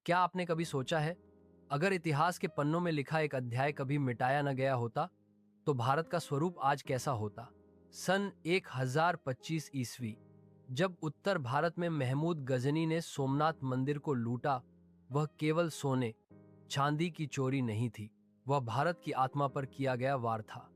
क्या आपने कभी सोचा है, अगर इतिहास के पन्नों में लिखा एक अध्याय कभी मिटाया न गया होता तो भारत का स्वरूप आज कैसा होता। सन 1025 ईस्वी, जब उत्तर भारत में महमूद गजनी ने सोमनाथ मंदिर को लूटा, वह केवल सोने चांदी की चोरी नहीं थी, वह भारत की आत्मा पर किया गया वार था।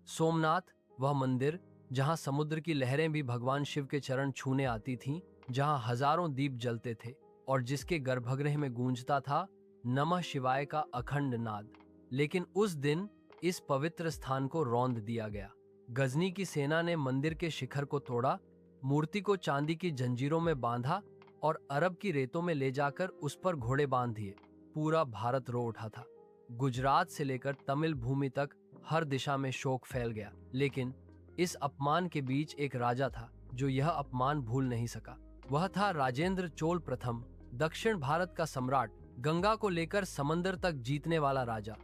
सोमनाथ, वह मंदिर जहां समुद्र की लहरें भी भगवान शिव के चरण छूने आती थीं, जहां हजारों दीप जलते थे और जिसके गर्भगृह में गूंजता था नमः शिवाय का अखंड नाद। लेकिन उस दिन इस पवित्र स्थान को रौंद दिया गया। गजनी की सेना ने मंदिर के शिखर को तोड़ा, मूर्ति को चांदी की जंजीरों में बांधा और अरब की रेतों में ले जाकर उस पर घोड़े बांध दिए। पूरा भारत रो उठा था। गुजरात से लेकर तमिल भूमि तक हर दिशा में शोक फैल गया। लेकिन इस अपमान के बीच एक राजा था जो यह अपमान भूल नहीं सका। वह था राजेंद्र चोल प्रथम, दक्षिण भारत का सम्राट, गंगा को लेकर समंदर तक जीतने वाला राजा।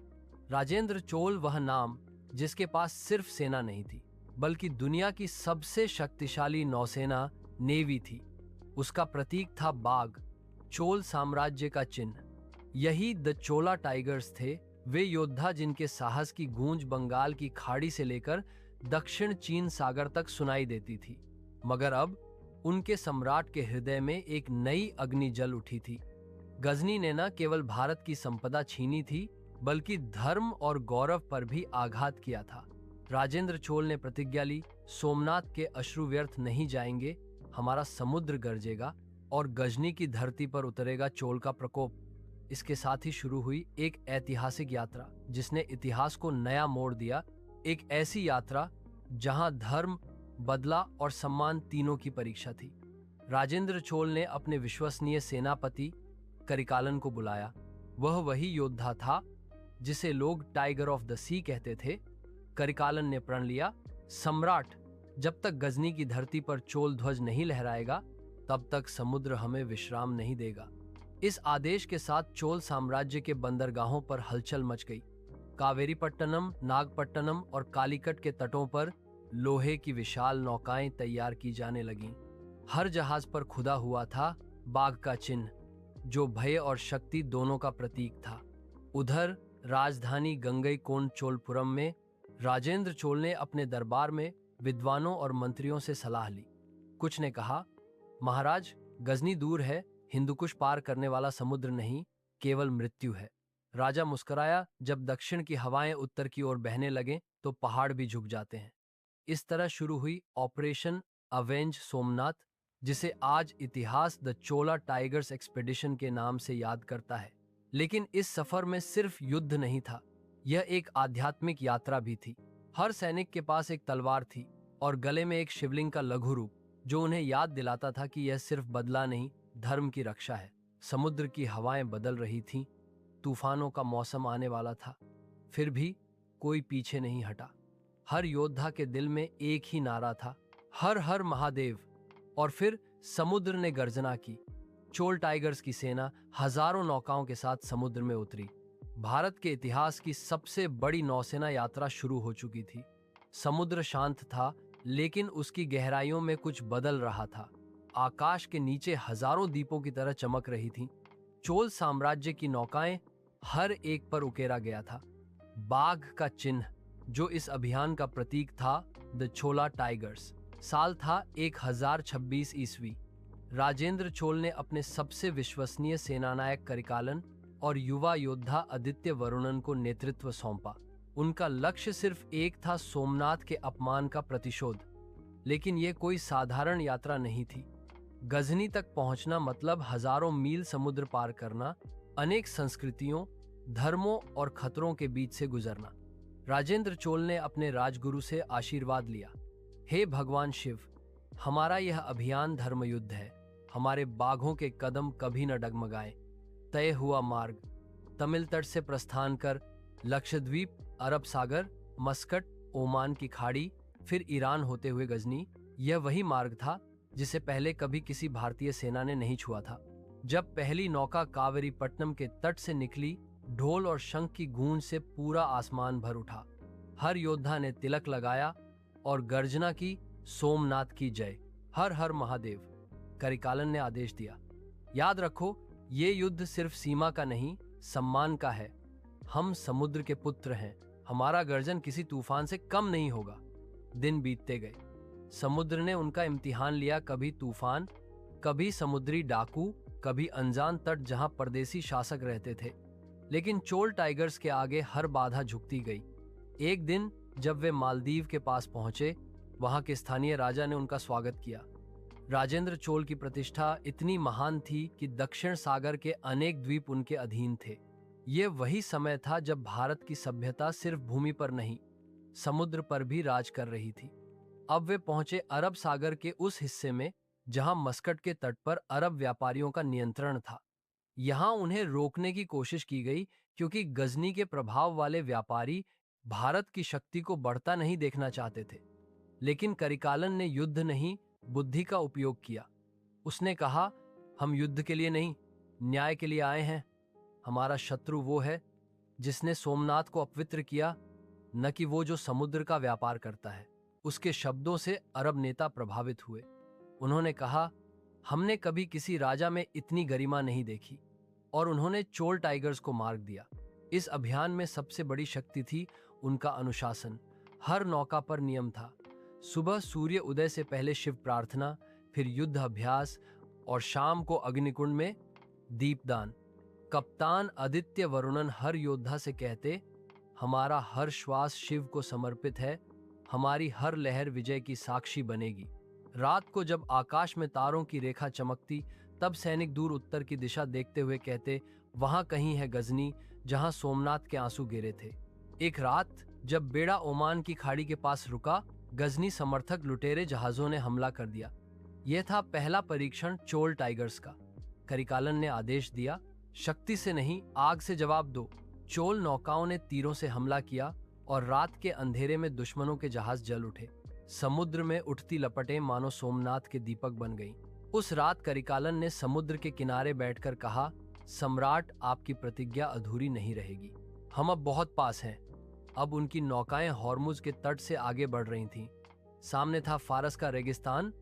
राजेंद्र चोल वह नाम जिसके पास सिर्फ सेना नहीं थी, बल्कि दुनिया की सबसे शक्तिशाली नौसेना नेवी थी। उसका प्रतीक था बाघ, चोल साम्राज्य का चिन्ह। यही द चोला टाइगर्स थे, वे योद्धा जिनके साहस की गूंज बंगाल की खाड़ी से लेकर दक्षिण चीन सागर तक सुनाई देती थी। मगर अब उनके सम्राट के हृदय में एक नई अग्नि जल उठी थी। गजनी ने न केवल भारत की संपदा छीनी थी, बल्कि धर्म और गौरव पर भी आघात किया था। राजेंद्र चोल ने प्रतिज्ञा ली, सोमनाथ के अश्रु व्यर्थ नहीं जाएंगे, हमारा समुद्र गरजेगा और गजनी की धरती पर उतरेगा चोल का प्रकोप। इसके साथ ही शुरू हुई एक ऐतिहासिक यात्रा जिसने इतिहास को नया मोड़ दिया। एक ऐसी यात्रा जहां धर्म, बदला और सम्मान तीनों की परीक्षा थी। राजेंद्र चोल ने अपने विश्वसनीय सेनापति करिकालन को बुलाया। वह वही योद्धा था जिसे लोग टाइगर ऑफ द सी कहते थे। करिकालन ने प्रण लिया, सम्राट, जब तक गजनी की धरती पर चोल ध्वज नहीं लहराएगा, तब तक समुद्र हमें विश्राम नहीं देगा। इस आदेश के साथ चोल साम्राज्य के बंदरगाहों पर हलचल मच गई। कावेरीपट्टनम, नागपट्टनम और कालीकट के तटों पर लोहे की विशाल नौकाएं तैयार की जाने लगीं। हर जहाज पर खुदा हुआ था बाघ का चिन्ह, जो भय और शक्ति दोनों का प्रतीक था। उधर राजधानी गंगईकोंड चोलपुरम में राजेंद्र चोल ने अपने दरबार में विद्वानों और मंत्रियों से सलाह ली। कुछ ने कहा, महाराज, गजनी दूर है, हिंदुकुश पार करने वाला समुद्र नहीं, केवल मृत्यु है। राजा मुस्कुराया, जब दक्षिण की हवाएं उत्तर की ओर बहने लगें तो पहाड़ भी झुक जाते हैं। इस तरह शुरू हुई ऑपरेशन अवेंज सोमनाथ, जिसे आज इतिहास द चोला टाइगर्स एक्सपेडिशन के नाम से याद करता है। लेकिन इस सफर में सिर्फ युद्ध नहीं था, यह एक आध्यात्मिक यात्रा भी थी। हर सैनिक के पास एक तलवार थी और गले में एक शिवलिंग का लघु रूप, जो उन्हें याद दिलाता था कि यह सिर्फ बदला नहीं, धर्म की रक्षा है। समुद्र की हवाएं बदल रही थीं, तूफानों का मौसम आने वाला था, फिर भी कोई पीछे नहीं हटा। हर योद्धा के दिल में एक ही नारा था, हर हर महादेव। और फिर समुद्र ने गर्जना की। चोल टाइगर्स की सेना हजारों नौकाओं के साथ समुद्र में उतरी। भारत के इतिहास की सबसे बड़ी नौसेना यात्रा शुरू हो चुकी थी। समुद्र शांत था, लेकिन उसकी गहराइयों में कुछ बदल रहा था। आकाश के नीचे हजारों दीपों की तरह चमक रही थीं। चोल साम्राज्य की नौकाएं, हर एक पर उकेरा गया था बाघ का चिन्ह, जो इस अभियान का प्रतीक था, द चोला टाइगर्स। साल था 1026 ईस्वी। राजेंद्र चोल ने अपने सबसे विश्वसनीय सेनानायक करिकालन और युवा योद्धा आदित्य वरुणन को नेतृत्व सौंपा। उनका लक्ष्य सिर्फ एक था, सोमनाथ के अपमान का प्रतिशोध। लेकिन यह कोई साधारण यात्रा नहीं थी। गजनी तक पहुंचना मतलब हजारों मील समुद्र पार करना, अनेक संस्कृतियों, धर्मों और खतरों के बीच से गुजरना। राजेंद्र चोल ने अपने राजगुरु से आशीर्वाद लिया, हे भगवान शिव, हमारा यह अभियान धर्मयुद्ध है, हमारे बाघों के कदम कभी न डगमगाएं। तय हुआ मार्ग, तमिल तट से प्रस्थान कर लक्षद्वीप, अरब सागर, मस्कट, ओमान की खाड़ी, फिर ईरान होते हुए गजनी। यह वही मार्ग था जिसे पहले कभी किसी भारतीय सेना ने नहीं छुआ था। जब पहली नौका कावेरीपट्टनम के तट से निकली, ढोल और शंख की गूंज से पूरा आसमान भर उठा। हर योद्धा ने तिलक लगाया और गर्जना की, सोमनाथ की जय, हर हर महादेव। करिकालन ने आदेश दिया, याद रखो, ये युद्ध सिर्फ सीमा का नहीं, सम्मान का है। हम समुद्र के पुत्र हैं, हमारा गर्जन किसी तूफान से कम नहीं होगा। दिन बीतते गए, समुद्र ने उनका इम्तिहान लिया। कभी तूफान, कभी समुद्री डाकू, कभी अनजान तट जहां परदेसी शासक रहते थे। लेकिन चोल टाइगर्स के आगे हर बाधा झुकती गई। एक दिन जब वे मालदीव के पास पहुंचे, वहां के स्थानीय राजा ने उनका स्वागत किया। राजेंद्र चोल की प्रतिष्ठा इतनी महान थी कि दक्षिण सागर के अनेक द्वीप उनके अधीन थे। ये वही समय था जब भारत की सभ्यता सिर्फ भूमि पर नहीं, समुद्र पर भी राज कर रही थी। अब वे पहुंचे अरब सागर के उस हिस्से में जहां मस्कट के तट पर अरब व्यापारियों का नियंत्रण था। यहां उन्हें रोकने की कोशिश की गई, क्योंकि गजनी के प्रभाव वाले व्यापारी भारत की शक्ति को बढ़ता नहीं देखना चाहते थे। लेकिन करिकालन ने युद्ध नहीं, बुद्धि का उपयोग किया। उसने कहा, हम युद्ध के लिए नहीं, न्याय के लिए आए हैं। हमारा शत्रु वो है जिसने सोमनाथ को अपवित्र किया, न कि वो जो समुद्र का व्यापार करता है। उसके शब्दों से अरब नेता प्रभावित हुए। उन्होंने कहा, हमने कभी किसी राजा में इतनी गरिमा नहीं देखी। और उन्होंने चोल टाइगर्स को मार दिया। इस अभियान में सबसे बड़ी शक्ति थी उनका अनुशासन। हर नौका पर नियम था। सुबह सूर्य उदय से पहले शिव प्रार्थना, फिर युद्ध अभ्यास, और शाम को अग्निकुंड में दीपदान। कप्तान आदित्य वरुणन हर योद्धा से कहते, हमारा हर श्वास शिव को समर्पित है, हमारी हर लहर विजय की साक्षी बनेगी। रात को जब आकाश में तारों की रेखा चमकती, तब सैनिक दूर उत्तर की दिशा देखते हुए कहते, वहां कहीं है गजनी, जहां सोमनाथ के आंसू गिरे थे। एक रात जब बेड़ा ओमान की खाड़ी के पास रुका, गजनी समर्थक लुटेरे जहाजों ने हमला कर दिया। यह था पहला परीक्षण चोल टाइगर्स का। करिकालन ने आदेश दिया, शक्ति से नहीं, आग से जवाब दो। चोल नौकाओं ने तीरों से हमला किया और रात के अंधेरे में दुश्मनों के जहाज जल उठे। समुद्र में उठती लपटें मानो सोमनाथ के दीपक बन गईं। उस रात करिकालन ने समुद्र के किनारे बैठकर कहा, सम्राट, आपकी प्रतिज्ञा अधूरी नहीं रहेगी। हम अब बहुत पास हैं। अब उनकी नौकाएं हॉर्मुज के तट से आगे बढ़ रही थीं। सामने था फारस का रेगिस्तान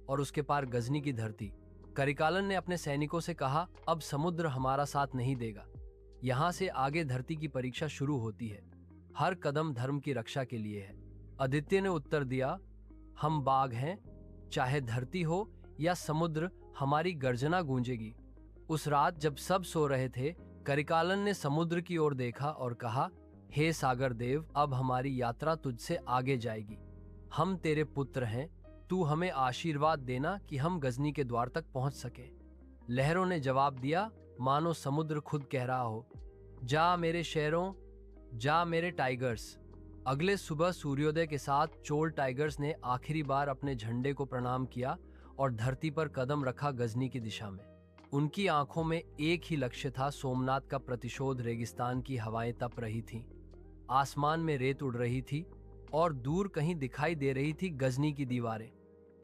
और उसके पार गजनी की धरती। करिकालन ने अपने सैनिकों से कहा, अब समुद्र हमारा साथ नहीं देगा। यहां से आगे धरती की परीक्षा शुरू होती है। हर कदम धर्म की रक्षा के लिए है। आदित्य ने उत्तर दिया, हम बाघ हैं, चाहे धरती हो या समुद्र, हमारी गर्जना गूंजेगी। उस रात जब सब सो रहे थे, करिकालन ने समुद्र की ओर देखा और कहा, हे सागर देव, अब हमारी यात्रा तुझसे आगे जाएगी। हम तेरे पुत्र हैं, तू हमें आशीर्वाद देना कि हम गजनी के द्वार तक पहुंच सके। लहरों ने जवाब दिया, मानो समुद्र खुद कह रहा हो, जा मेरे शेरों, जा मेरे टाइगर्स। अगले सुबह सूर्योदय के साथ चोल टाइगर्स ने आखिरी बार अपने झंडे को प्रणाम किया और धरती पर कदम रखा गजनी की दिशा में। उनकी आंखों में एक ही लक्ष्य था, सोमनाथ का प्रतिशोध। रेगिस्तान की हवाएं तप रही थीं, आसमान में रेत उड़ रही थी और दूर कहीं दिखाई दे रही थी गजनी की दीवारें।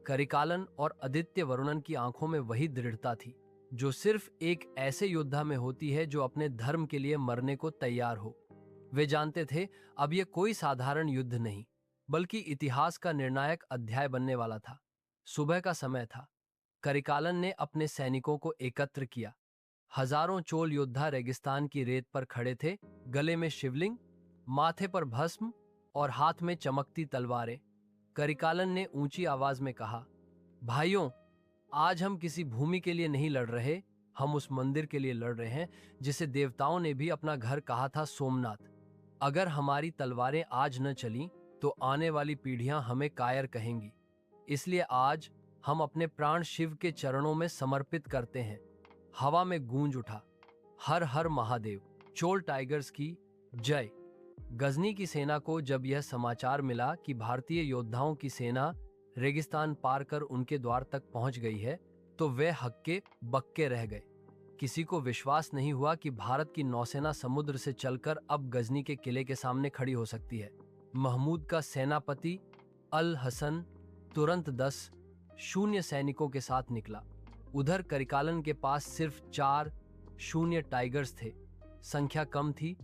करिकालन और आदित्य वरुणन की आंखों में वही दृढ़ता थी जो सिर्फ एक ऐसे योद्धा में होती है जो अपने धर्म के लिए मरने को तैयार हो। वे जानते थे, अब यह कोई साधारण युद्ध नहीं, बल्कि इतिहास का निर्णायक अध्याय बनने वाला था। सुबह का समय था। करिकालन ने अपने सैनिकों को एकत्र किया। हजारों चोल योद्धा रेगिस्तान की रेत पर खड़े थे, गले में शिवलिंग, माथे पर भस्म और हाथ में चमकती तलवारें। करिकालन ने ऊंची आवाज में कहा, भाइयों, आज हम किसी भूमि के लिए नहीं लड़ रहे, हम उस मंदिर के लिए लड़ रहे हैं जिसे देवताओं ने भी अपना घर कहा था, सोमनाथ। अगर हमारी तलवारें आज न चलीं, तो आने वाली पीढ़ियां हमें कायर कहेंगी। इसलिए आज हम अपने प्राण शिव के चरणों में समर्पित करते हैं। हवा में गूंज उठा, हर हर महादेव, चोल टाइगर्स की जय। गजनी की सेना को जब यह समाचार मिला कि भारतीय योद्धाओं की सेना रेगिस्तान पार कर उनके द्वार तक पहुंच गई है, तो वे हक्के बक्के रह गए। किसी को विश्वास नहीं हुआ कि भारत की नौसेना समुद्र से चलकर अब गजनी के किले के सामने खड़ी हो सकती है। महमूद का सेनापति अल हसन तुरंत 10 सैनिकों के साथ निकला। उधर करिकालन के पास सिर्फ 4 टाइगर्स थे। संख्या कम थी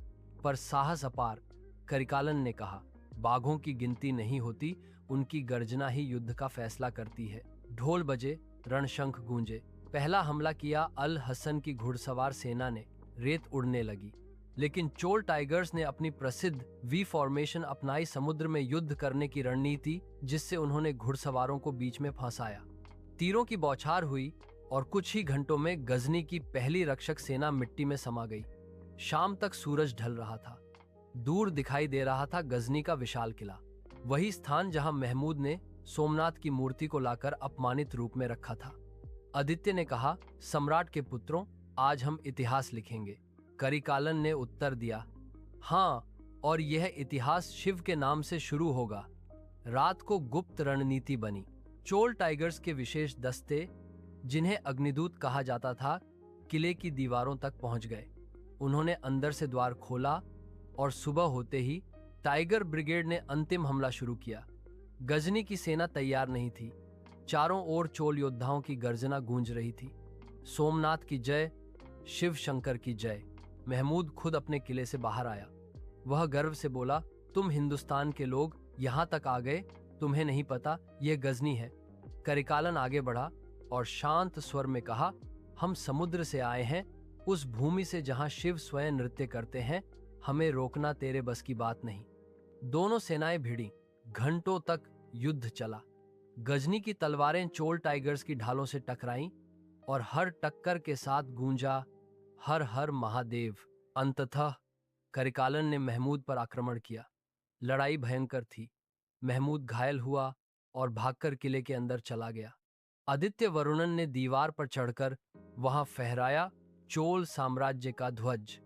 पर साहस अपार। करिकालन ने कहा, बाघों की गिनती नहीं होती, उनकी गर्जना ही युद्ध का फैसला करती है। ढोल बजे, रणशंख गूंजे। पहला हमला किया, अल हसन की घुड़सवार सेना ने रेत उड़ने लगी, लेकिन चोल टाइगर्स ने अपनी प्रसिद्ध वी फॉर्मेशन अपनाई, समुद्र में युद्ध करने की रणनीति, जिससे उन्होंने घुड़सवारों को बीच में फंसाया। तीरों की बौछार हुई और कुछ ही घंटों में गजनी की पहली रक्षक सेना मिट्टी में समा गई। शाम तक सूरज ढल रहा था। दूर दिखाई दे रहा था गजनी का विशाल किला, वही स्थान जहां महमूद ने सोमनाथ की मूर्ति को लाकर अपमानित रूप में रखा था। आदित्य ने कहा, सम्राट के पुत्रों, आज हम इतिहास लिखेंगे। करिकालन ने उत्तर दिया, हाँ, और यह इतिहास शिव के नाम से शुरू होगा। रात को गुप्त रणनीति बनी। चोल टाइगर्स के विशेष दस्ते, जिन्हें अग्निदूत कहा जाता था, किले की दीवारों तक पहुंच गए। उन्होंने अंदर से द्वार खोला और सुबह होते ही टाइगर ब्रिगेड ने अंतिम हमला शुरू किया। गजनी की सेना तैयार नहीं थी। चारों ओर चोल योद्धाओं की गर्जना गूंज रही थी। सोमनाथ की जय, शिव शंकर की जय। महमूद खुद अपने किले से बाहर आया। वह गर्व से बोला, तुम हिंदुस्तान के लोग यहां तक आ गए, तुम्हें नहीं पता यह गजनी है। करिकालन आगे बढ़ा और शांत स्वर में कहा, हम समुद्र से आए हैं, उस भूमि से जहां शिव स्वयं नृत्य करते हैं। हमें रोकना तेरे बस की बात नहीं। दोनों सेनाएं भिड़ी। घंटों तक युद्ध चला। गजनी की तलवारें चोल टाइगर्स की ढालों से टकराईं और हर टक्कर के साथ गूंजा, हर हर महादेव। अंततः करिकालन ने महमूद पर आक्रमण किया। लड़ाई भयंकर थी। महमूद घायल हुआ और भागकर किले के अंदर चला गया। आदित्य वरुणन ने दीवार पर चढ़कर वहां फहराया चोल साम्राज्य का ध्वज।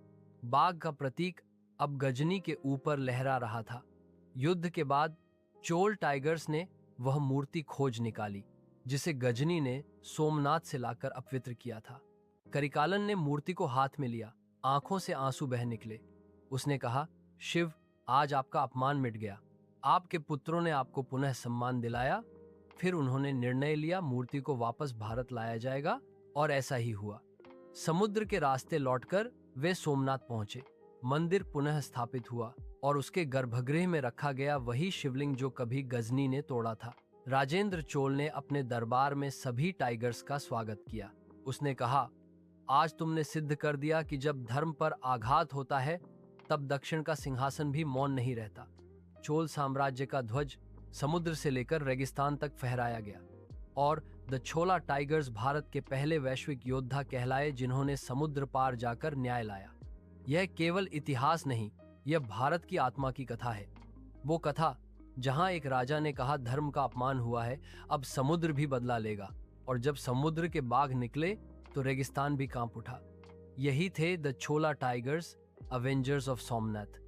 बाघ का प्रतीक अब गजनी के ऊपर लहरा रहा था। युद्ध के बाद चोल टाइगर्स ने वह मूर्ति खोज निकाली, जिसे गजनी ने सोमनाथ से लाकर अपवित्र किया था। करिकालन ने मूर्ति को हाथ में लिया। आंखों से आंसू बह निकले। उसने कहा, शिव, आज आपका अपमान मिट गया। आपके पुत्रों ने आपको पुनः सम्मान दिलाया। फिर उन्होंने निर्णय लिया, मूर्ति को वापस भारत लाया जाएगा, और ऐसा ही हुआ। समुद्र के रास्ते लौटकर वे सोमनाथ पहुंचे। मंदिर पुनः स्थापित हुआ और उसके गर्भगृह में रखा गया वही शिवलिंग जो कभी गजनी ने तोड़ा था। राजेंद्र चोल ने अपने दरबार में सभी टाइगर्स का स्वागत किया। उसने कहा, आज तुमने सिद्ध कर दिया कि जब धर्म पर आघात होता है, तब दक्षिण का सिंहासन भी मौन नहीं रहता। चोल साम्राज्य का ध्वज समुद्र से लेकर रेगिस्तान तक फहराया गया और द छोला टाइगर्स भारत के पहले वैश्विक योद्धा कहलाए, जिन्होंने समुद्र पार जाकर न्याय लाया। यह केवल इतिहास नहीं, यह भारत की आत्मा की कथा है। वो कथा जहां एक राजा ने कहा, धर्म का अपमान हुआ है, अब समुद्र भी बदला लेगा, और जब समुद्र के बाघ निकले तो रेगिस्तान भी कांप उठा। यही थे the chhola tigers, Avengers of Somnath.